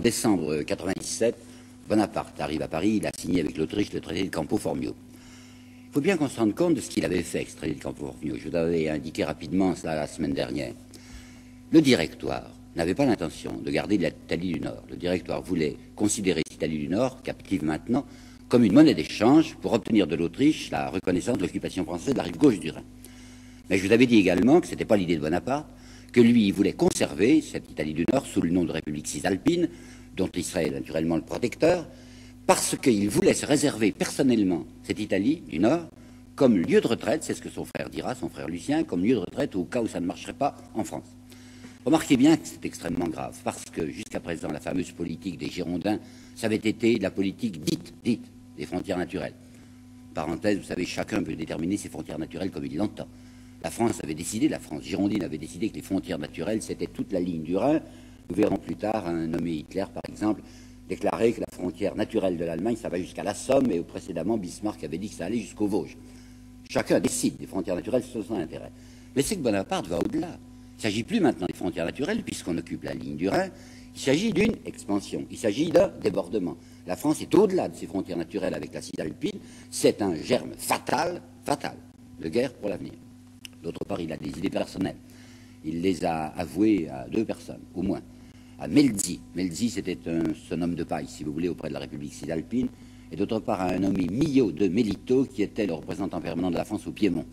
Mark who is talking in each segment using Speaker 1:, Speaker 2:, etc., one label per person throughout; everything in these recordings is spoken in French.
Speaker 1: décembre 97, Bonaparte arrive à Paris, il a signé avec l'Autriche le traité de Campo Formio. Il faut bien qu'on se rende compte de ce qu'il avait fait, ce traité de Campo Formio. Je vous avais indiqué rapidement cela la semaine dernière. Le Directoire n'avait pas l'intention de garder l'Italie du Nord. Le Directoire voulait considérer l'Italie du Nord, captive maintenant, comme une monnaie d'échange pour obtenir de l'Autriche la reconnaissance de l'occupation française de la rive gauche du Rhin. Mais je vous avais dit également que ce n'était pas l'idée de Bonaparte, que lui, il voulait conserver cette Italie du Nord sous le nom de République cisalpine, dont il serait naturellement le protecteur, parce qu'il voulait se réserver personnellement cette Italie du Nord comme lieu de retraite, c'est ce que son frère dira, son frère Lucien, comme lieu de retraite au cas où ça ne marcherait pas en France. Remarquez bien que c'est extrêmement grave, parce que jusqu'à présent, la fameuse politique des Girondins, ça avait été la politique dite des frontières naturelles. Parenthèse, vous savez, chacun peut déterminer ses frontières naturelles comme il l'entend. La France avait décidé, la France girondine avait décidé que les frontières naturelles, c'était toute la ligne du Rhin. Nous verrons plus tard un nommé Hitler, par exemple, déclarer que la frontière naturelle de l'Allemagne, ça va jusqu'à la Somme, et précédemment, Bismarck avait dit que ça allait jusqu'aux Vosges. Chacun décide des frontières naturelles selon son intérêt. Mais c'est que Bonaparte va au-delà. Il ne s'agit plus maintenant des frontières naturelles, puisqu'on occupe la ligne du Rhin. Il s'agit d'une expansion, il s'agit d'un débordement. La France est au-delà de ses frontières naturelles avec la Cisalpine. C'est un germe fatal de guerre pour l'avenir. D'autre part, il a des idées personnelles. Il les a avouées à 2 personnes, au moins. À Melzi. Melzi, c'était son homme de paille, si vous voulez, auprès de la République cisalpine. Et d'autre part, à un nommé Millot de Melito, qui était le représentant permanent de la France au Piémont.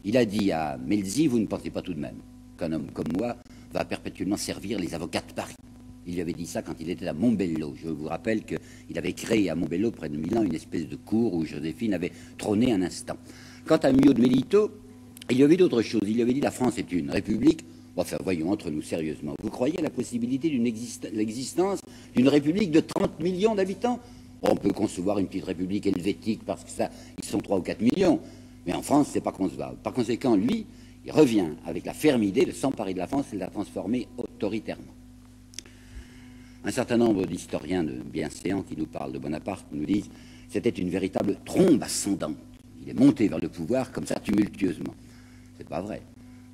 Speaker 1: Il a dit à Melzi, vous ne pensez pas tout de même qu'un homme comme moi va perpétuellement servir les avocats de Paris. Il lui avait dit ça quand il était à Montbello. Je vous rappelle qu'il avait créé à Montbello, près de Milan, une espèce de cour où Joséphine avait trôné un instant. Quant à Millot de Melito, il y avait d'autres choses. Il lui avait dit la France est une république. Enfin, voyons entre nous sérieusement. Vous croyez à la possibilité d'une l'existence d'une république de 30 millions d'habitants? On peut concevoir une petite république helvétique parce que ça, ils sont 3 ou 4 millions. Mais en France, c'est pas concevable. Par conséquent, lui, il revient avec la ferme idée de s'emparer de la France et de la transformer autoritairement. Un certain nombre d'historiens bienséants qui nous parlent de Bonaparte nous disent que c'était une véritable trombe ascendante. Il est monté vers le pouvoir comme ça tumultueusement. C'est pas vrai.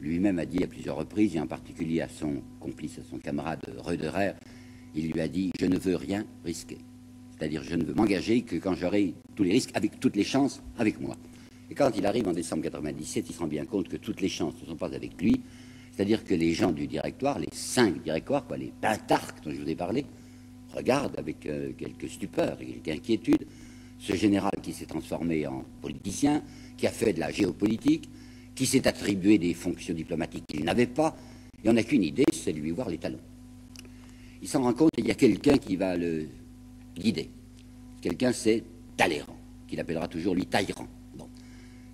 Speaker 1: Lui-même a dit à plusieurs reprises, et en particulier à son complice, à son camarade Roederer, il lui a dit « je ne veux rien risquer ». C'est-à-dire je ne veux m'engager que quand j'aurai tous les risques, avec toutes les chances, avec moi. Et quand il arrive en décembre 97, il se rend bien compte que toutes les chances ne sont pas avec lui. C'est-à-dire que les gens du Directoire, les 5 Directoires, les pentarques dont je vous ai parlé, regardent avec quelque stupeur et quelque inquiétude ce général qui s'est transformé en politicien, qui a fait de la géopolitique, qui s'est attribué des fonctions diplomatiques qu'il n'avait pas, et on n'a qu'une idée, c'est de lui voir les talons. Il s'en rend compte et il y a quelqu'un qui va le guider. Quelqu'un, c'est Talleyrand, qu'il appellera toujours lui Talleyrand. Bon.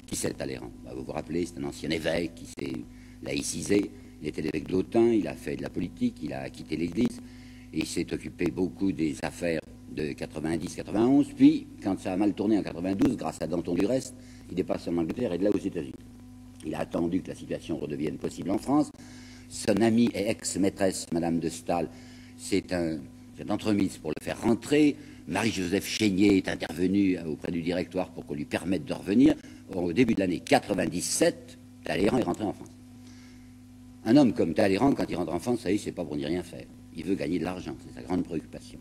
Speaker 1: Qui c'est Talleyrand? Vous vous rappelez, c'est un ancien évêque qui s'est laïcisé, il était l'évêque d'Autun, il a fait de la politique, il a quitté l'Église, et il s'est occupé beaucoup des affaires de 90-91, puis, quand ça a mal tourné en 92, grâce à Danton du Reste, il est passé en Angleterre et de là aux États-Unis. Il a attendu que la situation redevienne possible en France. Son amie et ex-maîtresse, Madame de Staël, c'est une entremise pour le faire rentrer. Marie-Joseph Chénier est intervenue auprès du Directoire pour qu'on lui permette de revenir. Au début de l'année 97, Talleyrand est rentré en France. Un homme comme Talleyrand, quand il rentre en France, ça y est, c'est pas pour n'y rien faire. Il veut gagner de l'argent, c'est sa grande préoccupation.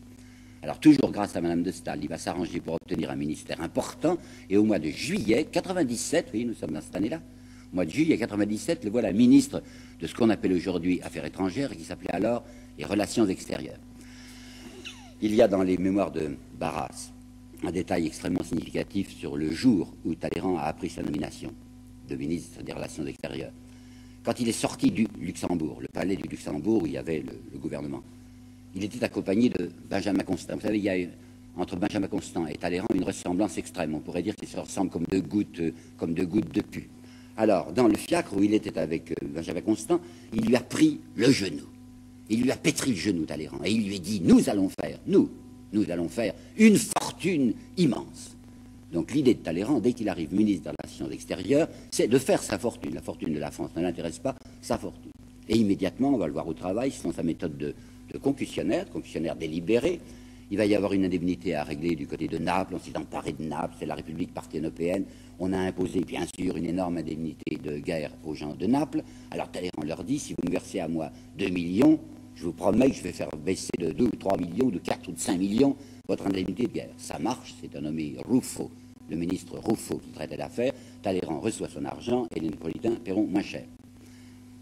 Speaker 1: Alors toujours grâce à Madame de Staël, il va s'arranger pour obtenir un ministère important. Et au mois de juillet 97, vous voyez, nous sommes dans cette année-là, au mois de juillet 97, le voilà ministre de ce qu'on appelle aujourd'hui Affaires étrangères, et qui s'appelait alors les Relations extérieures. Il y a dans les mémoires de Barras un détail extrêmement significatif sur le jour où Talleyrand a appris sa nomination de ministre des Relations extérieures. Quand il est sorti du Luxembourg, le palais du Luxembourg où il y avait le gouvernement, il était accompagné de Benjamin Constant. Vous savez, il y a entre Benjamin Constant et Talleyrand une ressemblance extrême. On pourrait dire qu'ils se ressemblent comme 2 gouttes de pu. Alors, dans le fiacre où il était avec Benjamin Constant, il lui a pris le genou. Il lui a pétri le genou, Talleyrand. Et il lui a dit, nous allons faire une fortune immense. Donc l'idée de Talleyrand, dès qu'il arrive ministre des Relations extérieures, c'est de faire sa fortune. La fortune de la France ne l'intéresse pas, sa fortune. Et immédiatement, on va le voir au travail, selon sa méthode de concussionnaire délibéré. Il va y avoir une indemnité à régler du côté de Naples. On s'est emparé de Naples, c'est la République parthénopéenne. On a imposé, bien sûr, une énorme indemnité de guerre aux gens de Naples. Alors Talleyrand leur dit, si vous me versez à moi 2 millions, je vous promets que je vais faire baisser de 2 ou 3 millions, de 4 ou de 5 millions votre indemnité de guerre. Ça marche, c'est un nommé Ruffo, le ministre Ruffo qui traitait l'affaire. Talleyrand reçoit son argent et les Napolitains paieront moins cher.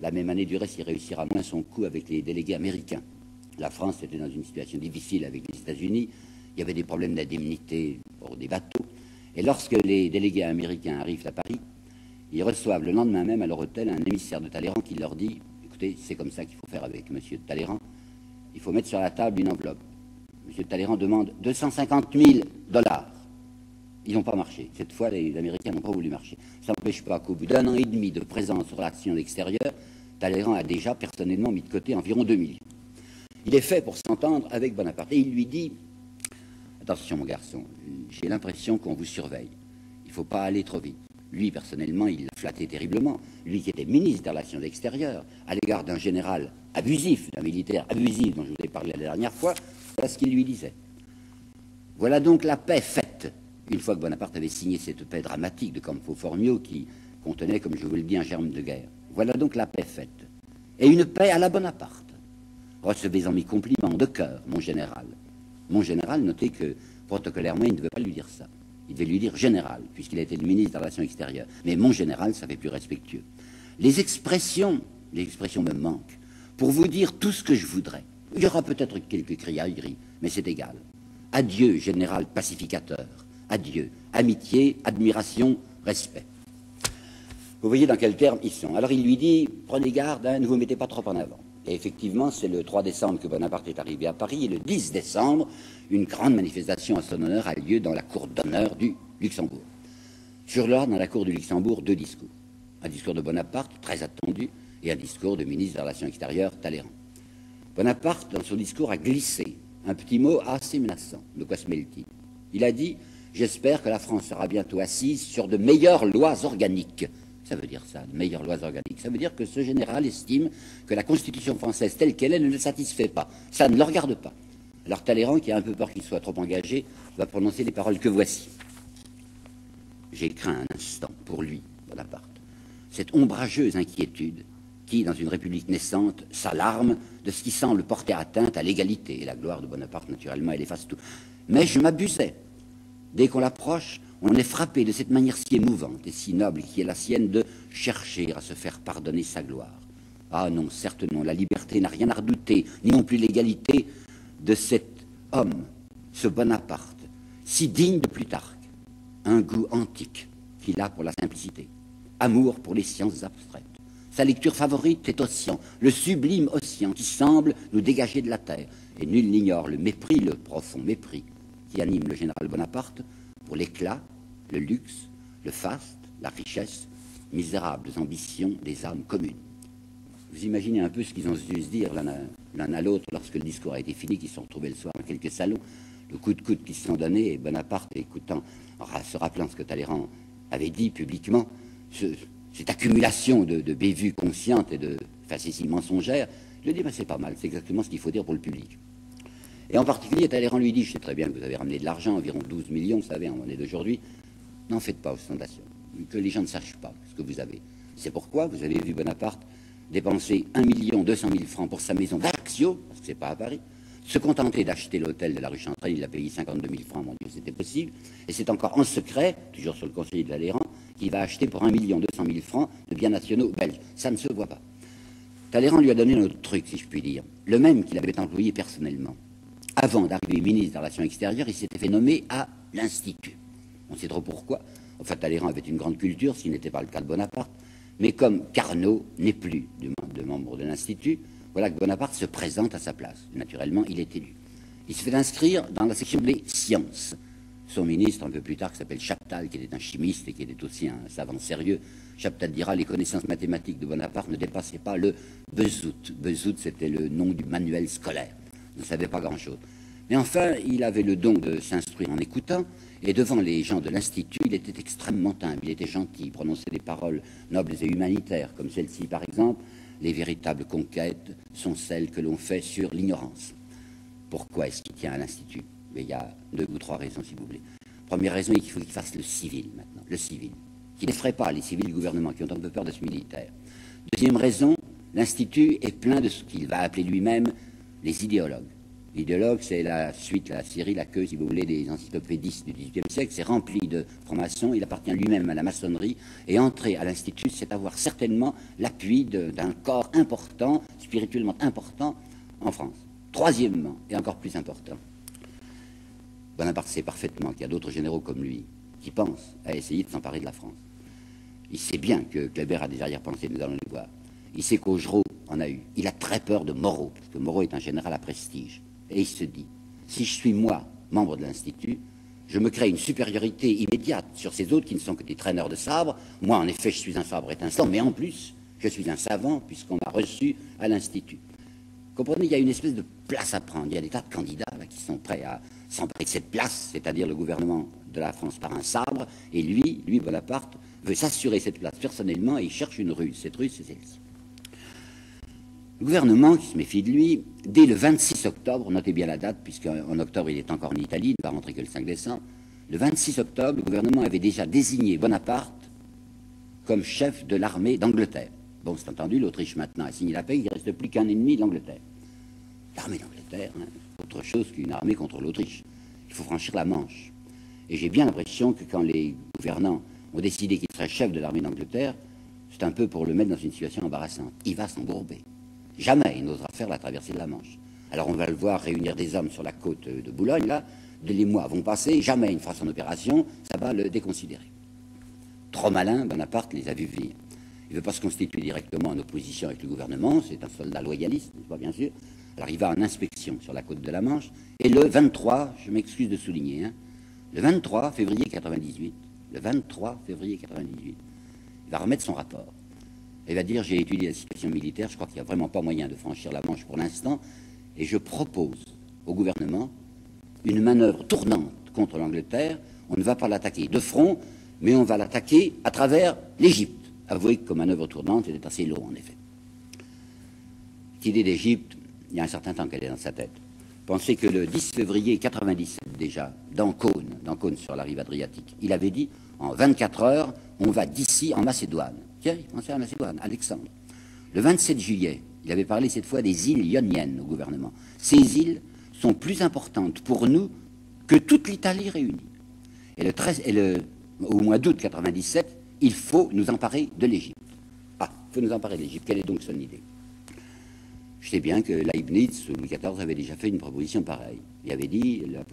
Speaker 1: La même année, du reste, il réussira moins son coup avec les délégués américains. La France était dans une situation difficile avec les États-Unis. Il y avait des problèmes d'indemnité pour des bateaux. Et lorsque les délégués américains arrivent à Paris, ils reçoivent le lendemain même à leur hôtel un émissaire de Talleyrand qui leur dit « Écoutez, c'est comme ça qu'il faut faire avec M. Talleyrand. Il faut mettre sur la table une enveloppe. M. Talleyrand demande 250 000 $. Ils n'ont pas marché. Cette fois, les Américains n'ont pas voulu marcher. Ça n'empêche pas qu'au bout d'1 an et demi de présence sur l'action extérieure, Talleyrand a déjà personnellement mis de côté environ 2 millions. Il est fait pour s'entendre avec Bonaparte. Et il lui dit « Attention, mon garçon, j'ai l'impression qu'on vous surveille. Il ne faut pas aller trop vite. » Lui, personnellement, il l'a flatté terriblement. Lui qui était ministre des Relations extérieures, à l'égard d'un général abusif, d'un militaire abusif dont je vous ai parlé la dernière fois, voilà ce qu'il lui disait. Voilà donc la paix faite, une fois que Bonaparte avait signé cette paix dramatique de Campo Formio qui contenait, comme je vous le dis, un germe de guerre. Voilà donc la paix faite. Et une paix à la Bonaparte. Recevez-en mes compliments de cœur, mon général. Mon général, notez que protocolairement, il ne devait pas lui dire ça. Il devait lui dire général, puisqu'il a été le ministre des Relations extérieures. Mais mon général, ça fait plus respectueux. Les expressions me manquent pour vous dire tout ce que je voudrais. Il y aura peut-être quelques criailleries, mais c'est égal. Adieu, général pacificateur. Adieu. Amitié, admiration, respect. Vous voyez dans quels termes ils sont. Alors il lui dit, prenez garde, hein, ne vous mettez pas trop en avant. Et effectivement, c'est le 3 décembre que Bonaparte est arrivé à Paris, et le 10 décembre, une grande manifestation à son honneur a lieu dans la cour d'honneur du Luxembourg. Sur l'ordre, dans la cour du Luxembourg, 2 discours. Un discours de Bonaparte, très attendu, et un discours du ministre des Relations extérieures, Talleyrand. Bonaparte, dans son discours, a glissé un petit mot assez menaçant, de quoi se mêle-t-il? Il a dit « J'espère que la France sera bientôt assise sur de meilleures lois organiques ». Ça veut dire ça, de meilleures lois organiques. Ça veut dire que ce général estime que la Constitution française telle qu'elle est ne le satisfait pas. Ça ne le regarde pas. Alors Talleyrand, qui a un peu peur qu'il soit trop engagé, va prononcer les paroles que voici. J'ai craint un instant, pour lui, Bonaparte, cette ombrageuse inquiétude qui, dans une république naissante, s'alarme de ce qui semble porter atteinte à l'égalité. Et la gloire de Bonaparte, naturellement, elle efface tout. Mais je m'abusais. Dès qu'on l'approche, on est frappé de cette manière si émouvante et si noble qui est la sienne de chercher à se faire pardonner sa gloire. Ah non, certes non, la liberté n'a rien à redouter, ni non plus l'égalité de cet homme, ce Bonaparte, si digne de Plutarque, un goût antique qu'il a pour la simplicité, amour pour les sciences abstraites. Sa lecture favorite est Ossian, le sublime Ossian qui semble nous dégager de la terre. Et nul n'ignore le mépris, le profond mépris qui anime le général Bonaparte pour l'éclat, le luxe, le faste, la richesse, misérables ambitions des âmes communes. Vous imaginez un peu ce qu'ils ont dû se dire l'un à l'autre lorsque le discours a été fini, qu'ils se sont retrouvés le soir dans quelques salons, le coup de coude qu'ils se sont donnés, et Bonaparte, écoutant, se rappelant ce que Talleyrand avait dit publiquement, cette accumulation de bévues conscientes et de facéties mensongères, il lui dit, c'est pas mal, c'est exactement ce qu'il faut dire pour le public. Et en particulier, Talleyrand lui dit, je sais très bien que vous avez ramené de l'argent, environ 12 millions, vous savez, en monnaie d'aujourd'hui, n'en faites pas ostentation, que les gens ne sachent pas ce que vous avez. C'est pourquoi vous avez vu Bonaparte dépenser 1 200 000 francs pour sa maison d'Ajaccio, parce que c'est pas à Paris, se contenter d'acheter l'hôtel de la rue Chantrelle, il a payé 52 000 francs, mon Dieu, c'était possible, et c'est encore en secret, toujours sur le conseiller de Talleyrand, qu'il va acheter pour 1 200 000 francs de biens nationaux belges. Ça ne se voit pas. Talleyrand lui a donné un autre truc, si je puis dire, le même qu'il avait employé personnellement. Avant d'arriver ministre des Relations extérieures, il s'était fait nommer à l'Institut. On sait trop pourquoi. Enfin, Talleyrand avait une grande culture, ce qui n'était pas le cas de Bonaparte. Mais comme Carnot n'est plus de membre de l'Institut, voilà que Bonaparte se présente à sa place. Naturellement, il est élu. Il se fait inscrire dans la section des sciences. Son ministre, un peu plus tard, qui s'appelle Chaptal, qui était un chimiste et qui était aussi un savant sérieux, Chaptal dira les connaissances mathématiques de Bonaparte ne dépassaient pas le Bezout. Bezout, c'était le nom du manuel scolaire. Il ne savait pas grand-chose. Mais enfin, il avait le don de s'instruire en écoutant, et devant les gens de l'Institut, il était extrêmement humble, il était gentil, il prononçait des paroles nobles et humanitaires, comme celle-ci par exemple, les véritables conquêtes sont celles que l'on fait sur l'ignorance. Pourquoi est-ce qu'il tient à l'Institut? Mais il y a 2 ou 3 raisons, si vous voulez. Première raison, il faut qu'il fasse le civil maintenant, le civil, qui n'effraie pas les civils du gouvernement, qui ont un peu peur de ce militaire. Deuxième raison, l'Institut est plein de ce qu'il va appeler lui-même les idéologues. L'idéologue, c'est la suite, la série, la queue, si vous voulez, des encyclopédistes du XVIIIe siècle. C'est rempli de francs-maçons. Il appartient lui-même à la maçonnerie. Et entrer à l'Institut, c'est avoir certainement l'appui d'un corps important, spirituellement important, en France. Troisièmement, et encore plus important, Bonaparte sait parfaitement qu'il y a d'autres généraux comme lui qui pensent à essayer de s'emparer de la France. Il sait bien que Kléber a des arrière-pensées, nous allons le voir. Il sait qu'Augereau en a eu. Il a très peur de Moreau, parce que Moreau est un général à prestige. Et il se dit, si je suis moi, membre de l'Institut, je me crée une supériorité immédiate sur ces autres qui ne sont que des traîneurs de sabre. Moi, en effet, je suis un sabre étincelant, mais en plus, je suis un savant, puisqu'on m'a reçu à l'Institut. Comprenez, il y a une espèce de place à prendre. Il y a des tas de candidats là, qui sont prêts à s'emparer de cette place, c'est-à-dire le gouvernement de la France par un sabre, et lui, Bonaparte, veut s'assurer cette place personnellement, et il cherche une ruse. Cette ruse, c'est celle-ci. Le gouvernement, qui se méfie de lui, dès le 26 octobre, notez bien la date, puisqu'en octobre il est encore en Italie, il ne va rentrer que le 5 décembre, le 26 octobre, le gouvernement avait déjà désigné Bonaparte comme chef de l'armée d'Angleterre. Bon, c'est entendu, l'Autriche maintenant a signé la paix, il ne reste plus qu'un ennemi de l'Angleterre. L'armée d'Angleterre, hein, c'est autre chose qu'une armée contre l'Autriche. Il faut franchir la Manche. Et j'ai bien l'impression que quand les gouvernants ont décidé qu'il serait chef de l'armée d'Angleterre, c'est un peu pour le mettre dans une situation embarrassante. Il va s'embourber. Jamais il n'osera faire la traversée de la Manche. Alors on va le voir réunir des hommes sur la côte de Boulogne, là. Les mois vont passer, jamais il ne fera son opération, ça va le déconsidérer. Trop malin, Bonaparte les a vus venir. Il ne veut pas se constituer directement en opposition avec le gouvernement, c'est un soldat loyaliste, n'est-ce pas, bien sûr. Alors il va en inspection sur la côte de la Manche, et le 23, je m'excuse de souligner, hein, le 23 février 98, il va remettre son rapport. Il va dire, j'ai étudié la situation militaire, je crois qu'il n'y a vraiment pas moyen de franchir la Manche pour l'instant, et je propose au gouvernement une manœuvre tournante contre l'Angleterre. On ne va pas l'attaquer de front, mais on va l'attaquer à travers l'Égypte. Avouez que comme manœuvre tournante, c'était assez long, en effet. Cette idée d'Égypte, il y a un certain temps qu'elle est dans sa tête. Pensez que le 10 février 97, déjà, dans Cône sur la rive adriatique, il avait dit, en 24 heures, on va d'ici en Macédoine. Tiens, il pensait à Macédoine, Alexandre. Le 27 juillet, il avait parlé cette fois des îles ioniennes au gouvernement. Ces îles sont plus importantes pour nous que toute l'Italie réunie. Au mois d'août 97, il faut nous emparer de l'Égypte. Ah, il faut nous emparer de l'Égypte. Quelle est donc son idée? Je sais bien que Leibniz, sous Louis XIV, avait déjà fait une proposition pareille. Il avait dit que la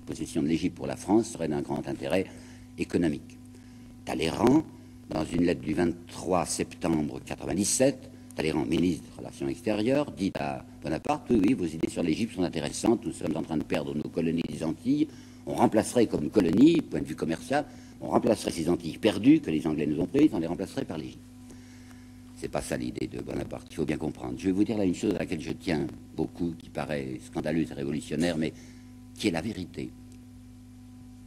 Speaker 1: possession de l'Égypte pour la France serait d'un grand intérêt économique. Talleyrand, dans une lettre du 23 septembre 97, Talleyrand, ministre des Relations extérieures, dit à Bonaparte, oui, vos idées sur l'Égypte sont intéressantes, nous sommes en train de perdre nos colonies des Antilles, on remplacerait comme colonies, point de vue commercial, on remplacerait ces Antilles perdues que les Anglais nous ont prises, on les remplacerait par l'Égypte. C'est pas ça l'idée de Bonaparte, il faut bien comprendre. Je vais vous dire là une chose à laquelle je tiens beaucoup, qui paraît scandaleuse et révolutionnaire, mais qui est la vérité.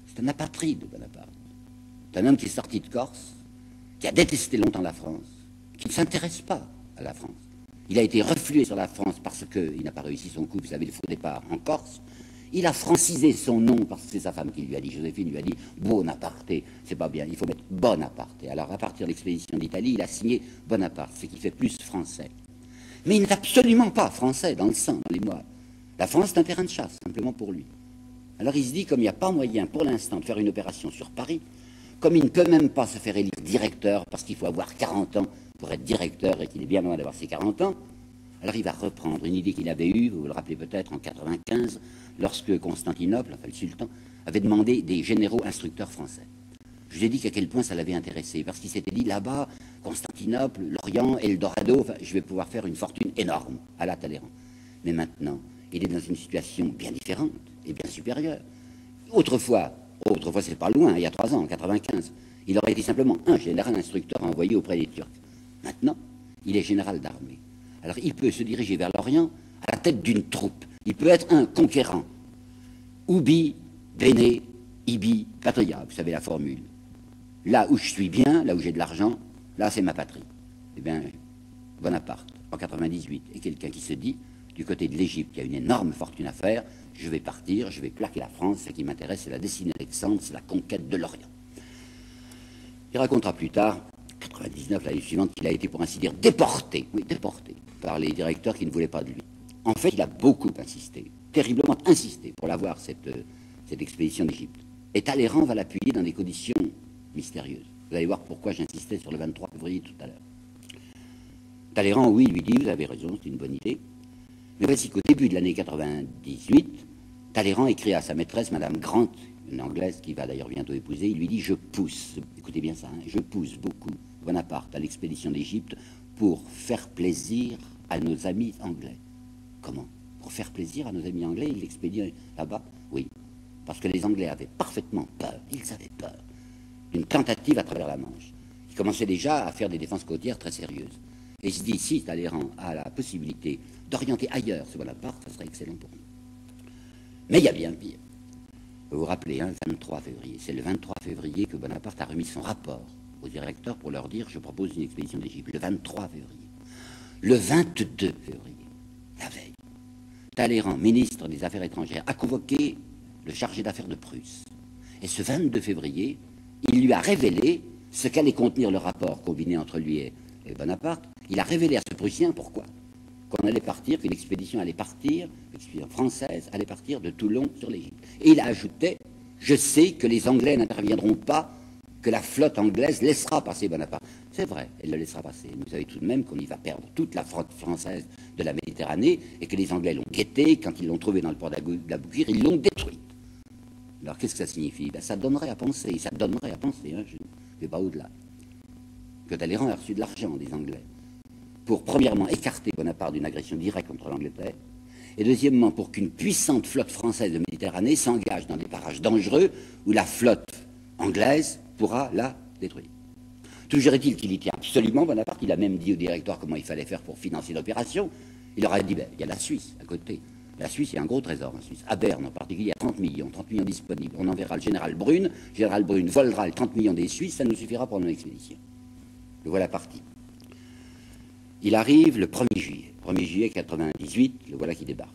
Speaker 1: C'est un apatride, Bonaparte. C'est un homme qui est sorti de Corse, qui a détesté longtemps la France, qui ne s'intéresse pas à la France. Il a été reflué sur la France parce qu'il n'a pas réussi son coup, vous savez, le faux départ en Corse. Il a francisé son nom parce que c'est sa femme qui lui a dit, Joséphine lui a dit Bonaparte, c'est pas bien, il faut mettre Bonaparte. Alors à partir de l'expédition d'Italie, il a signé Bonaparte, ce qui fait plus français. Mais il n'est absolument pas français dans le sang, dans les mois. La France est un terrain de chasse, simplement pour lui. Alors il se dit, comme il n'y a pas moyen pour l'instant de faire une opération sur Paris, comme il ne peut même pas se faire élire directeur parce qu'il faut avoir 40 ans pour être directeur et qu'il est bien loin d'avoir ses 40 ans, alors il va reprendre une idée qu'il avait eue, vous vous le rappelez peut-être, en 95, lorsque Constantinople, enfin le sultan, avait demandé des généraux instructeurs français. Je vous ai dit qu'à quel point ça l'avait intéressé, parce qu'il s'était dit, là-bas, Constantinople, l'Orient, Eldorado, enfin, je vais pouvoir faire une fortune énorme à la Talleyrand. Mais maintenant, il est dans une situation bien différente et bien supérieure. Autrefois c'est pas loin, il y a 3 ans, en 95, il aurait été simplement un général instructeur envoyé auprès des Turcs. Maintenant, il est général d'armée. Alors il peut se diriger vers l'Orient à la tête d'une troupe. Il peut être un conquérant. Ubi, bene, ibi, patria, vous savez la formule. Là où je suis bien, là où j'ai de l'argent, là c'est ma patrie. Eh bien, Bonaparte, en 98, est quelqu'un qui se dit, du côté de l'Égypte, il y a une énorme fortune à faire, je vais partir, je vais plaquer la France, ce qui m'intéresse, c'est la destinée d'Alexandre, c'est la conquête de l'Orient. Il racontera plus tard, 99, l'année suivante, il a été, pour ainsi dire, déporté, oui, déporté, par les directeurs qui ne voulaient pas de lui. En fait, il a beaucoup insisté, terriblement insisté, pour l'avoir, cette expédition d'Égypte. Et Talleyrand va l'appuyer dans des conditions mystérieuses. Vous allez voir pourquoi j'insistais sur le 23 février tout à l'heure. Talleyrand, oui, lui dit, vous avez raison, c'est une bonne idée. Mais voici qu'au début de l'année 98, Talleyrand écrit à sa maîtresse, Madame Grant, une Anglaise qui va d'ailleurs bientôt épouser, il lui dit, je pousse, écoutez bien ça, hein, je pousse beaucoup Bonaparte à l'expédition d'Égypte pour faire plaisir à nos amis anglais. Comment? Pour faire plaisir à nos amis anglais, il l'expédie là-bas? Oui, parce que les Anglais avaient parfaitement peur, ils avaient peur d'une tentative à travers la Manche. Ils commençaient déjà à faire des défenses côtières très sérieuses. Et il se dit, si Talleyrand a la possibilité d'orienter ailleurs ce Bonaparte, ça serait excellent pour nous. Mais il y a bien pire. Vous vous rappelez, hein, 23 février. C'est le 23 février que Bonaparte a remis son rapport aux directeurs pour leur dire, je propose une expédition d'Égypte. Le 23 février. Le 22 février, la veille, Talleyrand, ministre des Affaires étrangères, a convoqué le chargé d'affaires de Prusse. Et ce 22 février, il lui a révélé ce qu'allait contenir le rapport combiné entre lui et Bonaparte. Il a révélé à ce Prussien pourquoi. Qu'on allait partir, qu'une expédition allait partir, l'expédition française allait partir de Toulon sur l'Égypte. Et il a ajouté, je sais que les Anglais n'interviendront pas, que la flotte anglaise laissera passer Bonaparte. C'est vrai, elle le laissera passer. Mais vous savez tout de même qu'on y va perdre toute la flotte française de la Méditerranée et que les Anglais l'ont guetté, quand ils l'ont trouvé dans le port d'Aboukir, ils l'ont détruite. Alors qu'est-ce que ça signifie? Ben, ça donnerait à penser, hein, je ne vais pas au-delà, que Talleyrand a reçu de l'argent des Anglais pour, premièrement, écarter Bonaparte d'une agression directe contre l'Angleterre, et deuxièmement, pour qu'une puissante flotte française de Méditerranée s'engage dans des parages dangereux où la flotte anglaise pourra la détruire. Toujours est-il qu'il y tient absolument, Bonaparte. Il a même dit au directoire comment il fallait faire pour financer l'opération. Il leur a dit, ben, il y a la Suisse à côté. La Suisse, il y a un gros trésor en Suisse. À Berne en particulier, il y a 30 millions disponibles. On enverra le général Brune. Le général Brune volera les 30 millions des Suisses, ça nous suffira pour notre expédition. Le voilà parti. Il arrive le 1er juillet. 1er juillet 98, le voilà qui débarque.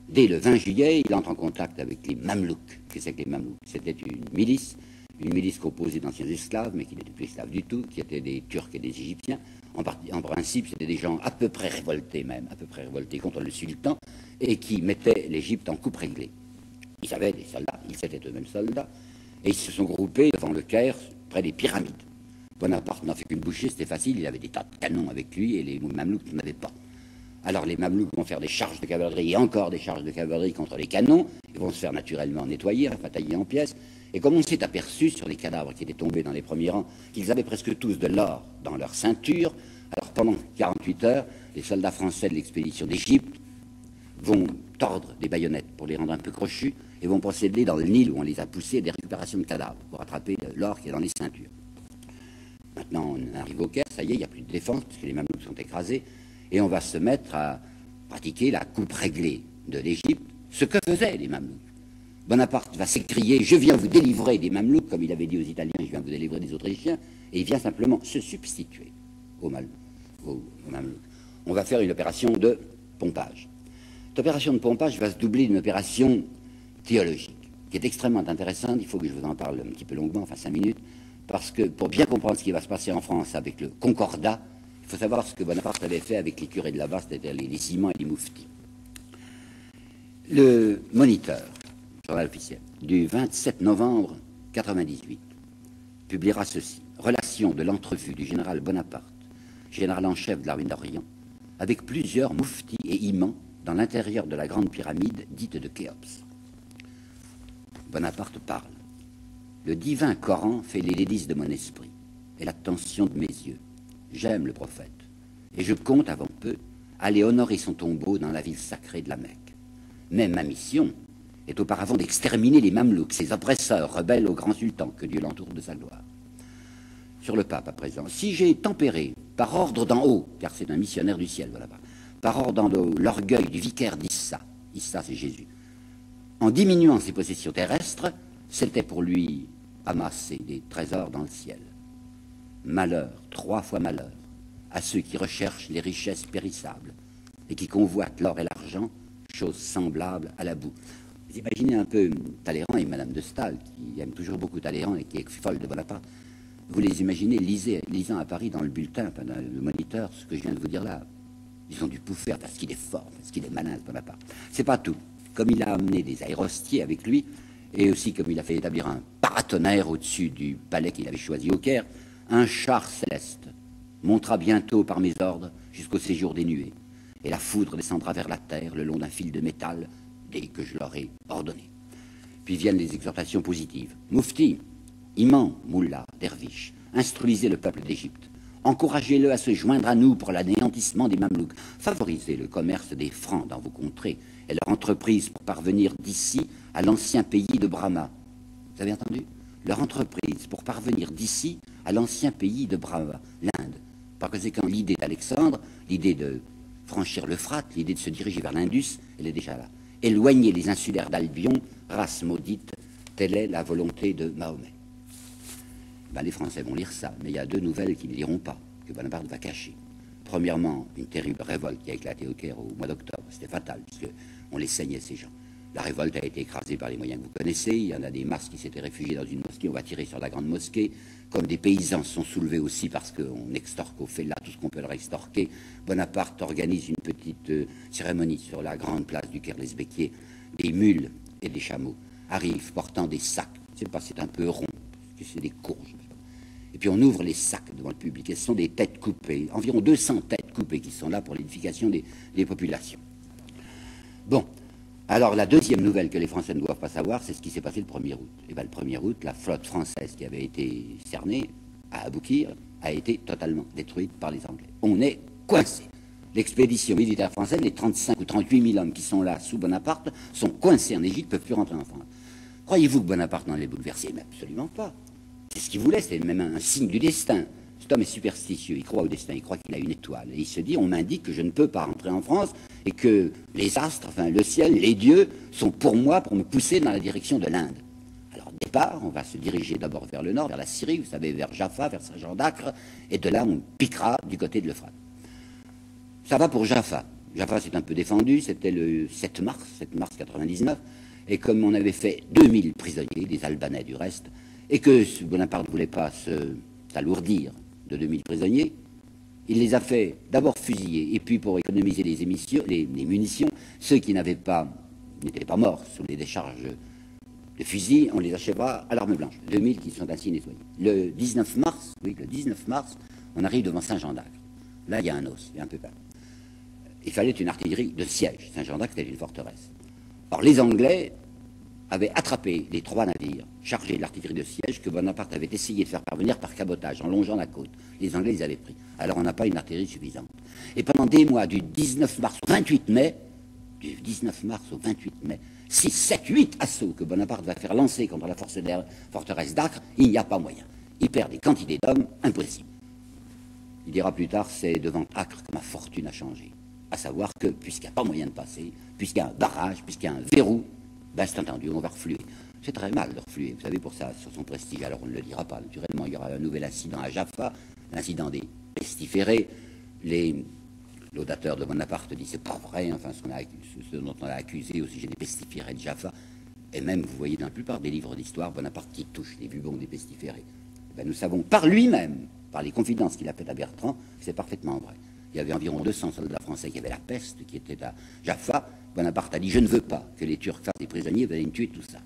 Speaker 1: Dès le 20 juillet, il entre en contact avec les Mamelouks. Qu'est-ce que c'est que les Mamelouks? C'était une milice composée d'anciens esclaves, mais qui n'étaient plus esclaves du tout, qui étaient des Turcs et des Égyptiens. En principe, c'était des gens à peu près révoltés contre le sultan, et qui mettaient l'Égypte en coupe réglée. Ils avaient des soldats, ils étaient eux-mêmes soldats, et ils se sont groupés devant le Caire, près des pyramides. Bonaparte n'en fait qu'une bouchée, c'était facile, il avait des tas de canons avec lui, et les Mamelouks n'en avaient pas. Alors les Mamelouks vont faire des charges de cavalerie, et encore des charges de cavalerie contre les canons, ils vont se faire naturellement nettoyer, enfin tailler en pièces, et comme on s'est aperçu sur les cadavres qui étaient tombés dans les premiers rangs, qu'ils avaient presque tous de l'or dans leur ceinture, alors pendant 48 heures, les soldats français de l'expédition d'Égypte vont tordre des baïonnettes pour les rendre un peu crochus, et vont procéder dans le Nil où on les a poussés des récupérations de cadavres pour attraper l'or qui est dans les ceintures. Maintenant, on arrive au Caire, ça y est, il n'y a plus de défense, puisque les Mamelouks sont écrasés, et on va se mettre à pratiquer la coupe réglée de l'Égypte, ce que faisaient les Mamelouks. Bonaparte va s'écrier, je viens vous délivrer des Mamelouks, comme il avait dit aux Italiens, je viens vous délivrer des Autrichiens, et il vient simplement se substituer aux Mamelouks. On va faire une opération de pompage. Cette opération de pompage va se doubler d'une opération théologique, qui est extrêmement intéressante, il faut que je vous en parle un petit peu longuement, enfin 5 minutes, parce que pour bien comprendre ce qui va se passer en France avec le Concordat, il faut savoir ce que Bonaparte avait fait avec les curés de là-bas, c'est-à-dire les imams et les mouftis. Le Moniteur, journal officiel, du 27 novembre 1998, publiera ceci. Relation de l'entrevue du général Bonaparte, général en chef de l'armée d'Orient, avec plusieurs mouftis et imams dans l'intérieur de la grande pyramide dite de Khéops. Bonaparte parle. Le divin Coran fait les délices de mon esprit et l'attention de mes yeux. J'aime le prophète, et je compte avant peu aller honorer son tombeau dans la ville sacrée de la Mecque. Mais ma mission est auparavant d'exterminer les Mamelouks, ces oppresseurs rebelles au grand sultan, que Dieu l'entoure de sa gloire. Sur le pape à présent, si j'ai tempéré par ordre d'en haut, car c'est un missionnaire du ciel, voilà, par ordre d'en haut, l'orgueil du vicaire d'Issa, Issa c'est Jésus, en diminuant ses possessions terrestres, c'était pour lui amasser des trésors dans le ciel. Malheur, 3 fois malheur, à ceux qui recherchent les richesses périssables et qui convoitent l'or et l'argent, chose semblable à la boue. Vous imaginez un peu Talleyrand et Madame de Staël, qui aime toujours beaucoup Talleyrand et qui est folle de Bonaparte. Vous les imaginez lisant à Paris dans le bulletin, enfin, dans le Moniteur, ce que je viens de vous dire là. Ils ont dû pouffer parce qu'il est fort, parce qu'il est malin, Bonaparte. C'est pas tout. Comme il a amené des aérostiers avec lui, et aussi comme il a fait établir un paratonnerre au-dessus du palais qu'il avait choisi au Caire, un char céleste montera bientôt par mes ordres jusqu'au séjour des nuées, et la foudre descendra vers la terre le long d'un fil de métal dès que je l'aurai ordonné. Puis viennent les exhortations positives. Moufti, imam, moullah, derviche, instruisez le peuple d'Égypte. Encouragez-le à se joindre à nous pour l'anéantissement des Mamelouks. Favorisez le commerce des Francs dans vos contrées et leur entreprise pour parvenir d'ici à l'ancien pays de Brahma. Vous avez entendu? Leur entreprise pour parvenir d'ici à l'ancien pays de Brahma, l'Inde. Par conséquent, l'idée d'Alexandre, l'idée de franchir l'Euphrate, l'idée de se diriger vers l'Indus, elle est déjà là. Éloigner les insulaires d'Albion, race maudite, telle est la volonté de Mahomet. Ben, les Français vont lire ça, mais il y a deux nouvelles qu'ils ne liront pas, que Bonaparte va cacher. Premièrement, une terrible révolte qui a éclaté au Caire au mois d'octobre. C'était fatal, puisqu'on les saignait, ces gens. La révolte a été écrasée par les moyens que vous connaissez. Il y en a des masses qui s'étaient réfugiés dans une mosquée. On va tirer sur la grande mosquée. Comme des paysans se sont soulevés aussi parce qu'on extorque au fait là tout ce qu'on peut leur extorquer, Bonaparte organise une petite cérémonie sur la grande place du Caire-les-Béquiers. Des mules et des chameaux arrivent portant des sacs. Je ne sais pas, c'est un peu rond, parce que c'est des courges. Et puis on ouvre les sacs devant le public. Et ce sont des têtes coupées, environ 200 têtes coupées qui sont là pour l'édification des populations. Bon, alors la deuxième nouvelle que les Français ne doivent pas savoir, c'est ce qui s'est passé le 1er août. Et bien le 1er août, la flotte française qui avait été cernée à Aboukir a été totalement détruite par les Anglais. On est coincé. L'expédition militaire française, les 35 ou 38 000 hommes qui sont là sous Bonaparte, sont coincés en Égypte, ne peuvent plus rentrer en France. Croyez-vous que Bonaparte n'en est bouleversé? Mais absolument pas. C'est ce qu'il voulait, c'est même un signe du destin. Cet homme est superstitieux, il croit au destin, il croit qu'il a une étoile. Et il se dit, on m'indique que je ne peux pas rentrer en France et que les astres, enfin le ciel, les dieux, sont pour moi, pour me pousser dans la direction de l'Inde. Alors, au départ, on va se diriger d'abord vers le nord, vers la Syrie, vous savez, vers Jaffa, vers Saint-Jean d'Acre, et de là, on piquera du côté de l'Euphrate. Ça va pour Jaffa. Jaffa, c'est un peu défendu, c'était le 7 mars 99, et comme on avait fait 2000 prisonniers, des Albanais du reste, et que Bonaparte ne voulait pas s'alourdir de 2000 prisonniers, il les a fait d'abord fusiller, et puis pour économiser les munitions, ceux qui n'étaient pas morts sous les décharges de fusils, on les achèvera à l'arme blanche. 2000 qui sont ainsi nettoyés. Le 19 mars, on arrive devant Saint-Jean d'Acre. Là, il y a un os, il y a un peu pas. Il fallait une artillerie de siège. Saint-Jean d'Acre, c'était une forteresse. Or, les Anglais avaient attrapé les 3 navires chargés de l'artillerie de siège que Bonaparte avait essayé de faire parvenir par cabotage en longeant la côte. Les Anglais les avaient pris. Alors on n'a pas une artillerie suffisante. Et pendant des mois, du 19 mars au 28 mai, 6, 7, 8 assauts que Bonaparte va faire lancer contre la forteresse d'Acre, il n'y a pas moyen. Il perd des quantités d'hommes, impossible. Il dira plus tard, c'est devant Acre que ma fortune a changé. À savoir que, puisqu'il n'y a pas moyen de passer, puisqu'il y a un barrage, puisqu'il y a un verrou, ben c'est entendu, on va refluer. C'est très mal de refluer, vous savez, pour ça, sur son prestige. Alors on ne le dira pas, naturellement, il y aura un nouvel incident à Jaffa, l'incident des pestiférés. Les laudateurs de Bonaparte disent c'est pas vrai, enfin ce dont on l'a accusé au sujet des pestiférés de Jaffa. Et même, vous voyez, dans la plupart des livres d'histoire, Bonaparte qui touche les bubons des pestiférés. Ben, nous savons par lui-même, par les confidences qu'il a faites à Bertrand, que c'est parfaitement vrai. Il y avait environ 200 soldats français qui avaient la peste, qui étaient à Jaffa. Bonaparte a dit, je ne veux pas que les Turcs fassent des prisonniers, vous allez me tuer, tout ça.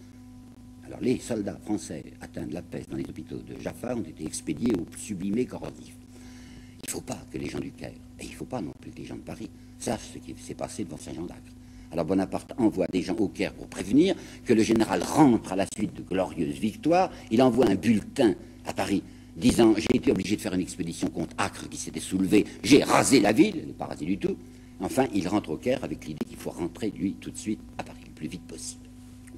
Speaker 1: Alors les soldats français atteints de la peste dans les hôpitaux de Jaffa ont été expédiés au sublimé corrosif. Il ne faut pas que les gens du Caire, et il ne faut pas non plus que les gens de Paris, sachent ce qui s'est passé devant Saint-Jean d'Acre. Alors Bonaparte envoie des gens au Caire pour prévenir que le général rentre à la suite de glorieuses victoires. Il envoie un bulletin à Paris disant « J'ai été obligé de faire une expédition contre Acre qui s'était soulevée, j'ai rasé la ville, il n'est pas rasé du tout. » Enfin, il rentre au Caire avec l'idée qu'il faut rentrer, lui, tout de suite à Paris, le plus vite possible.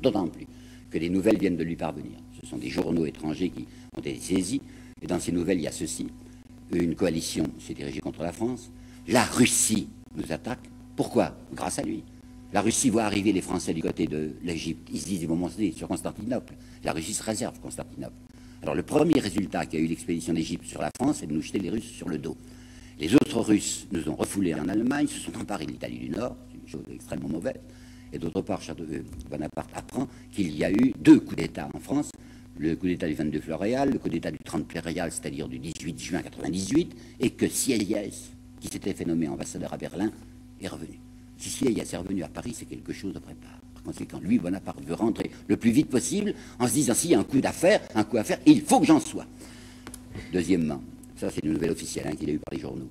Speaker 1: D'autant plus que des nouvelles viennent de lui parvenir. Ce sont des journaux étrangers qui ont été saisis, et dans ces nouvelles, il y a ceci. Une coalition s'est dirigée contre la France. La Russie nous attaque. Pourquoi? Grâce à lui. La Russie voit arriver les Français du côté de l'Égypte. Ils se disent, ils vont monter sur Constantinople. La Russie se réserve Constantinople. Alors le premier résultat qu'a eu l'expédition d'Égypte sur la France, c'est de nous jeter les Russes sur le dos. Les autres Russes nous ont refoulés en Allemagne, se sont emparés de l'Italie du Nord, c'est une chose extrêmement mauvaise. Et d'autre part, Bonaparte apprend qu'il y a eu 2 coups d'État en France, le coup d'État du 22 Floréal, le coup d'État du 30 Prairial, c'est-à-dire du 18 juin 1998, et que Sieyès, qui s'était fait nommer ambassadeur à Berlin, est revenu. Si Sieyès est revenu à Paris, c'est quelque chose de prépare. Par conséquent, lui, Bonaparte, veut rentrer le plus vite possible en se disant, s'il y a un coup à faire, il faut que j'en sois. Deuxièmement, ça c'est une nouvelle officielle qu'il a eue par les journaux,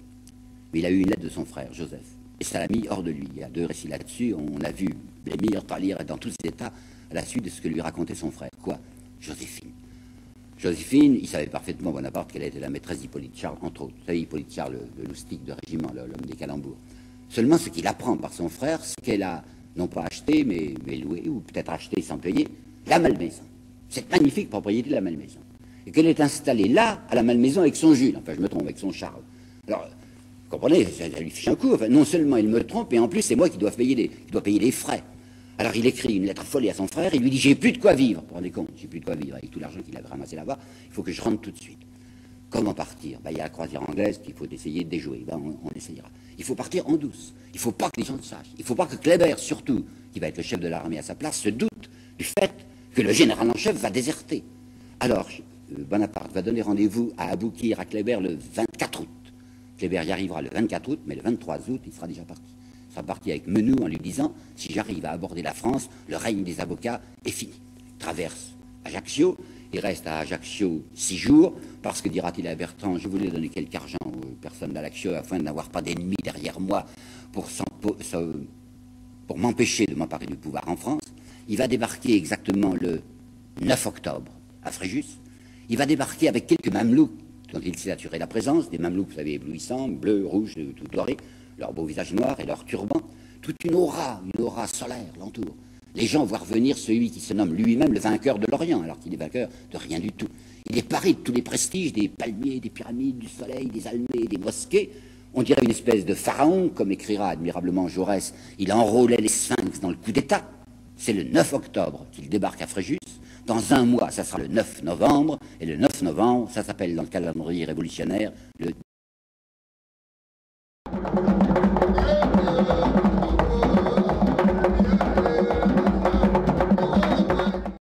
Speaker 1: mais il a eu une lettre de son frère, Joseph, et ça l'a mis hors de lui. Il y a 2 récits là-dessus, on a vu les meilleurs pâlir dans tous ses états à la suite de ce que lui racontait son frère. Quoi? Joséphine. Joséphine, il savait parfaitement, Bonaparte, qu'elle était la maîtresse d'Hippolyte Charles, entre autres. Vous savez, Hippolyte Charles, le loustic de régiment, l'homme des calembours. Seulement, ce qu'il apprend par son frère, c'est qu'elle a, non pas acheté, mais loué, ou peut-être acheté sans payer, la Malmaison. Cette magnifique propriété de la Malmaison. Et qu'elle est installée là, à la Malmaison, avec son Jules. Enfin, je me trompe, avec son Charles. Alors, vous comprenez, ça lui fiche un coup. Enfin, non seulement il me trompe, mais en plus, c'est moi qui dois payer les frais. Alors il écrit une lettre folle à son frère, il lui dit, j'ai plus de quoi vivre. Vous vous rendez compte, j'ai plus de quoi vivre avec tout l'argent qu'il avait ramassé là-bas, il faut que je rentre tout de suite. Comment partir? Il y a la croisière anglaise qu'il faut essayer de déjouer, on essayera. Il faut partir en douce, il ne faut pas que les gens le sachent, il ne faut pas que Kléber, surtout, qui va être le chef de l'armée à sa place, se doute du fait que le général en chef va déserter. Alors, Bonaparte va donner rendez-vous à Aboukir, à Kléber, le 24 août. Kléber y arrivera le 24 août, mais le 23 août, il sera déjà parti. Il sera parti avec Menou en lui disant, si j'arrive à aborder la France, le règne des avocats est fini. Il traverse Ajaccio, il reste à Ajaccio 6 jours, parce que, dira-t-il à Bertrand, je voulais donner quelque argent aux personnes d'Ajaccio afin de n'avoir pas d'ennemis derrière moi pour m'empêcher de m'emparer du pouvoir en France. Il va débarquer exactement le 9 octobre à Fréjus. Il va débarquer avec quelques mamelouks dont il s'est assuré la présence, des mamelouks, vous savez, éblouissants, bleus, rouges, tout dorés, leur beau visage noir et leur turban. Toute une aura solaire l'entoure. Les gens voient revenir celui qui se nomme lui-même le vainqueur de l'Orient, alors qu'il est vainqueur de rien du tout. Il est paré de tous les prestiges, des palmiers, des pyramides, du soleil, des almées, des mosquées. On dirait une espèce de pharaon, comme écrira admirablement Jaurès. Il enrôlait les sphinx dans le coup d'État. C'est le 9 octobre qu'il débarque à Fréjus. Dans un mois, ça sera le 9 novembre. Et le 9 novembre, ça s'appelle dans le calendrier révolutionnaire le